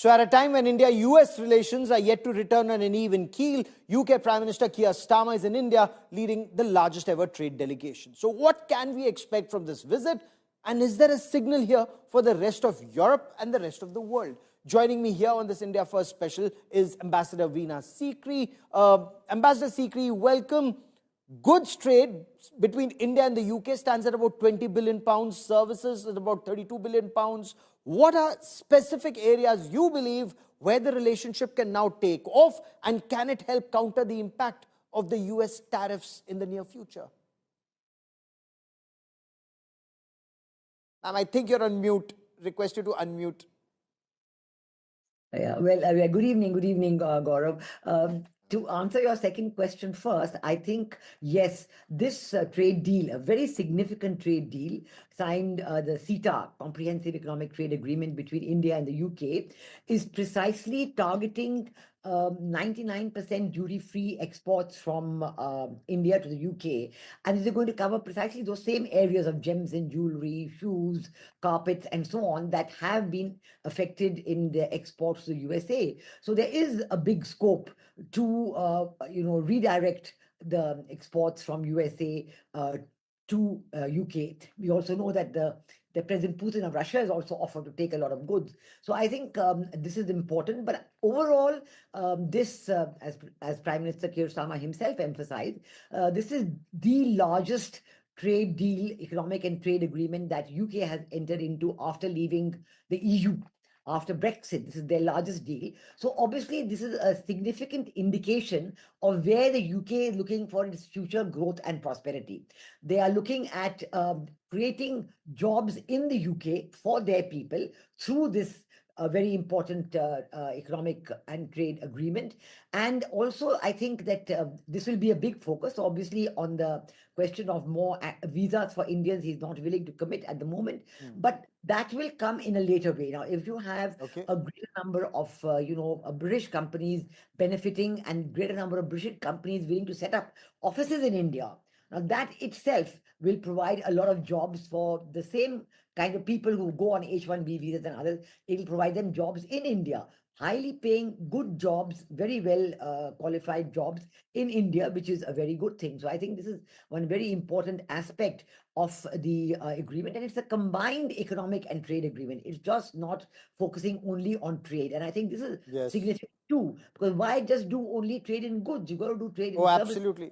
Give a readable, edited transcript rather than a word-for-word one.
So at a time when India-US relations are yet to return on an even keel, UK Prime Minister Keir Starmer is in India leading the largest ever trade delegation. So what can we expect from this visit? And is there a signal here for the rest of Europe and the rest of the world? Joining me here on this India First special is Ambassador Veena Sikri. Ambassador Sikri, welcome. Goods trade between India and the UK stands at about 20 billion pounds, services at about 32 billion pounds. What are specific areas you believe where the relationship can now take off, and can it help counter the impact of the US tariffs in the near future? I think you're on mute. Request you to unmute. Yeah, well, good evening, Gaurav. To answer your second question first, I think, yes, this trade deal, a very significant trade deal, signed the Ceta, Comprehensive Economic Trade Agreement between India and the UK, is precisely targeting 99% duty-free exports from India to the UK. And they're going to cover precisely those same areas of gems and jewelry, shoes, carpets, and so on that have been affected in the exports to the USA. So there is a big scope to, redirect the exports from USA to UK. We also know that the President Putin of Russia has also offered to take a lot of goods. So I think this is important. But overall, this, as Prime Minister Keir Starmer himself emphasized, this is the largest trade deal, economic and trade agreement that UK has entered into after leaving the EU. After Brexit, this is their largest deal. So obviously, this is a significant indication of where the UK is looking for its future growth and prosperity. They are looking at creating jobs in the UK for their people through this very important economic and trade agreement. And also, I think that this will be a big focus, obviously, on the question of more visas for Indians. He's not willing to commit at the moment, but that will come in a later way. Now, if you have a greater number of, British companies benefiting and greater number of British companies willing to set up offices in India, now that itself will provide a lot of jobs for the same kind of people who go on H-1B visas and others. It will provide them jobs in India, highly paying, good jobs, very well qualified jobs in India, which is a very good thing. So I think this is one very important aspect of the agreement, and it's a combined economic and trade agreement. It's just not focusing only on trade, and I think this is significant too, because why just do only trade in goods? You got to do trade in services. Absolutely.